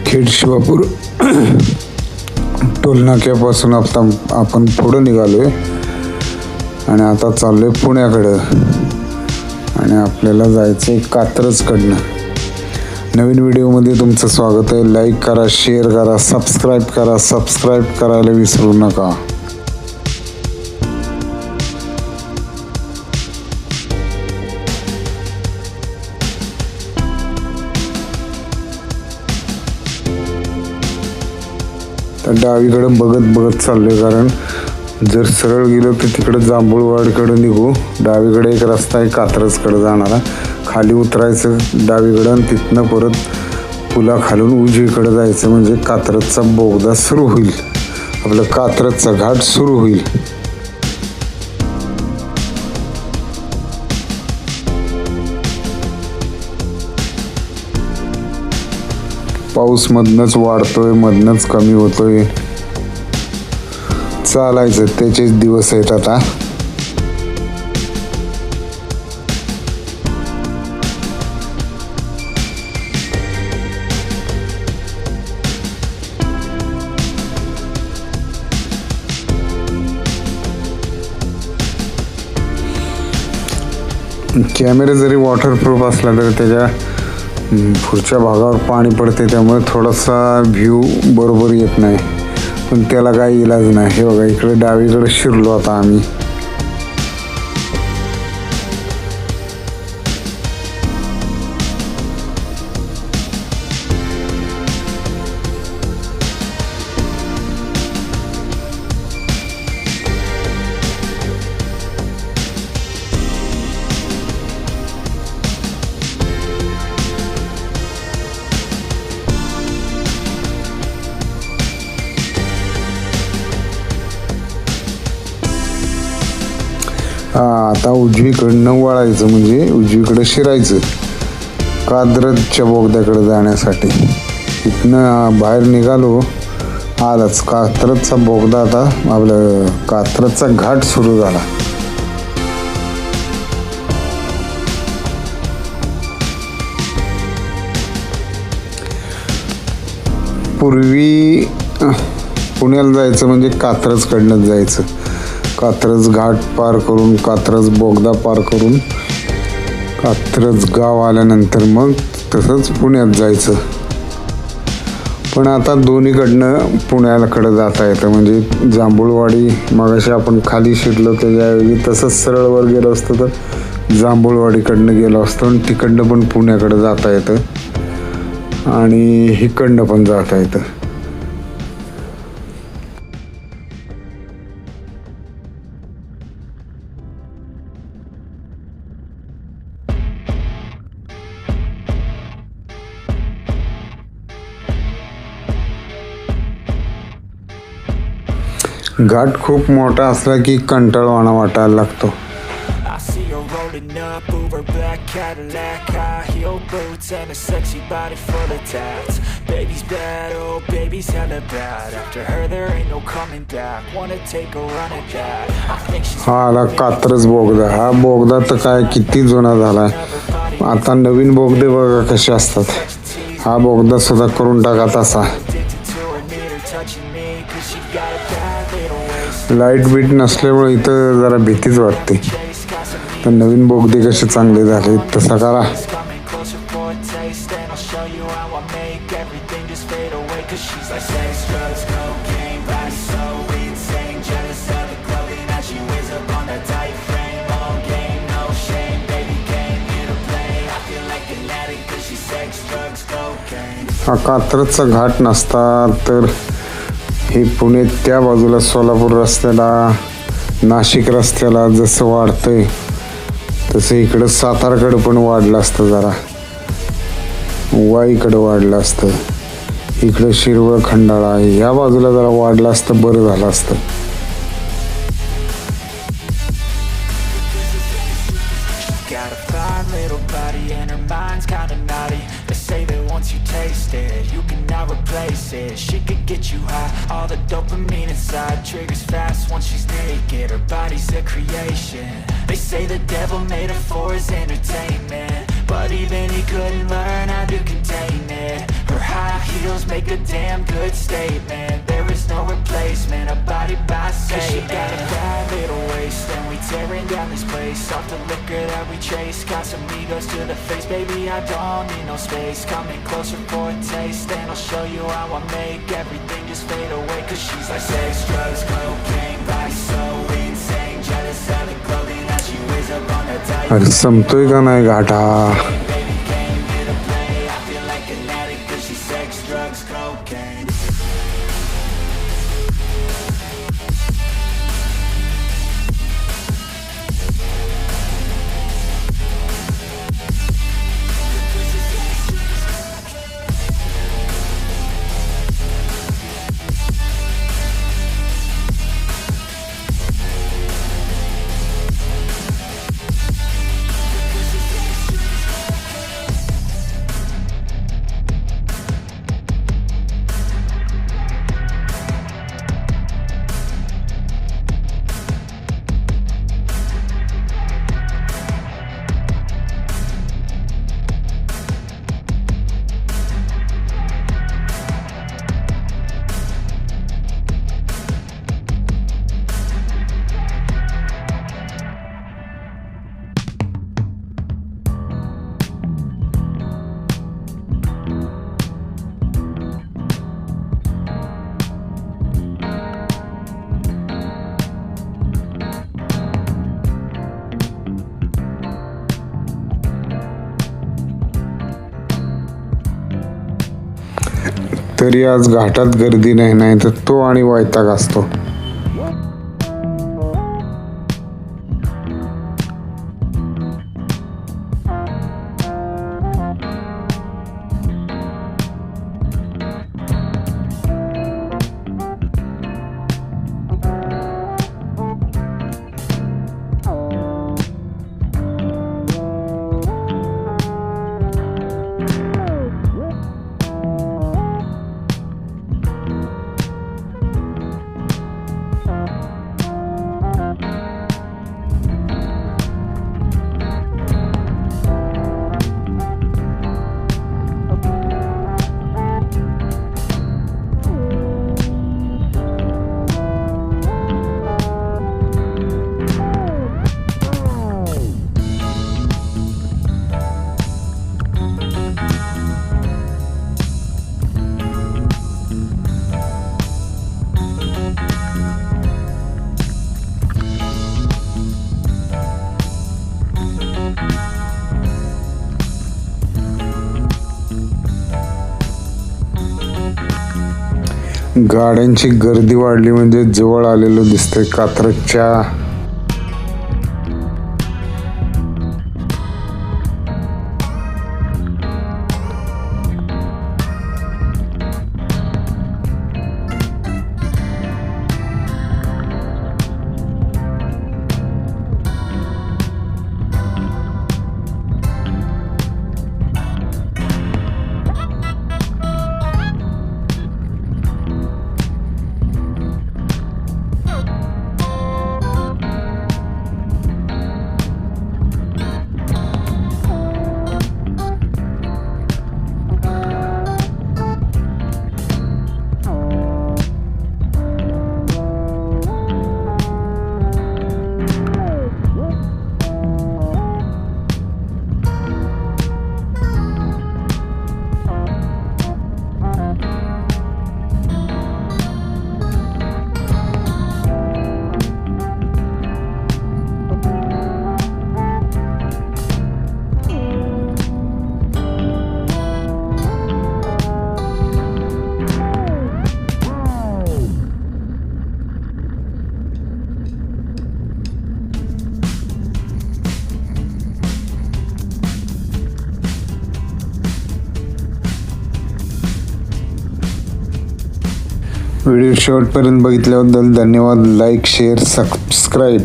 खेड शिवापूर टोलनाक्यापासून आपण पुढं निघालो आहे आणि आता चाललो आहे पुण्याकडं आणि आपल्याला जायचं आहे कात्रजकडनं. नवीन व्हिडिओमध्ये तुमचं स्वागत आहे. लाईक करा, शेअर करा, सबस्क्राईब करायला विसरू नका. डावीकडे बघत चाललोय, कारण जर सरळ गेलो तर तिकडे जांभूळवाडीकडे निघू. डावीकडे एक रस्ता आहे कात्रजकडे जाणारा, खाली उतरायचं डावीकडं आणि तिथनं परत पुला खालून उजवीकडे जायचं, म्हणजे कात्रजचा बोगदा सुरू होईल, आपलं कात्रजचा घाट सुरू होईल. पाऊस मधनच वाढतोय, मधनच कमी होतोय. चालायचं, त्याचेच दिवस आहेत आता. कॅमेरा जरी वॉटरप्रूफ असला तरी त्याच्या पुढच्या भागावर पाणी पडते, त्यामुळे थोडासा व्ह्यू बरोबर येत नाही, पण त्याला काही इलाज नाही. हे बघा, इकडे डावीकडे शिरलो आता आम्ही. आता उजवीकडनं वळायचं, म्हणजे उजवीकडे शिरायचं कात्रजच्या बोगद्याकडे जाण्यासाठी. इथनं बाहेर निघालो, आलाच कात्रजचा बोगदा. आता आपलं कात्रजचा घाट सुरू झाला. पूर्वी पुण्याला जायचं म्हणजे कात्रजकडनंच जायचं. कात्रज घाट पार करून, कात्रज बोगदा पार करून, कात्रज गाव आल्यानंतर मग तसंच पुण्यात जायचं. पण आता दोन्हीकडनं पुण्याकडे जाता येतं, म्हणजे जांभूळवाडी मगाशी आपण खाली शिरलो त्याच्याऐवजी तसंच सरळ वर गेलो असतं तर जांभूळवाडीकडनं गेलो असतो आणि तिकडनं पण पुण्याकडे जाता येतं आणि हिकडनं पण जाता येतं. घाट खूप मोठा असला की कंटाळवाणा वाटायला लागतो. हा आला कात्रज बोगदा. हा बोगदा तर काय किती जुना झाला. आता नवीन बोगदे बघा कसे असतात. हा बोगदा सुद्धा करून टाका तसा. लाईट बीट नसल्यामुळे इथं जरा भीतीच वाटते. तर नवीन बोगदे कसे चांगले झाले तसा करा. हा कात्रजचा घाट नसता तर हे पुणे त्या बाजूला सोलापूर रस्त्याला, नाशिक रस्त्याला जसं वाढतंय तसं इकडं सातारकडं पण वाढलं असतं, जरा वाईकडं वाढलं असतं. इकडं शिरवळ खंडाळा आहे, या बाजूला जरा वाढलं असतं बरं झालं असतं. She could get you high, all the dopamine inside triggers fast once she's naked. Her body's a creation. They say the devil made her for his entertainment, but even he couldn't learn how to contain it. Her high heels make a damn good statement. There is no replacement, a body by Satan. 'Cause she got a bad little waist, and we tearing down this place off the liquor that we chase. Got some egos to the face, baby, I don't need no space. Coming closer for a taste, and I'll show you how I make everything just fade away. 'Cause she's like sex, drugs, cocaine, vice, so insane. Jealous of the clothing that she wears up on her tight. अरे संपतोय का नाही घाट हा? Baby came here to play, I feel like an addict 'cause she's sex, drugs, cocaine. तरी आज घाटात गर्दी नाही तर तो आणि वैताग असतो. गाड्यांची गर्दी वाढली म्हणजे जवळ आलेलो दिसतंय कात्रजच्या. व्हिडिओ शेवटपर्यंत बघितल्याबद्दल धन्यवाद. Like, share, subscribe.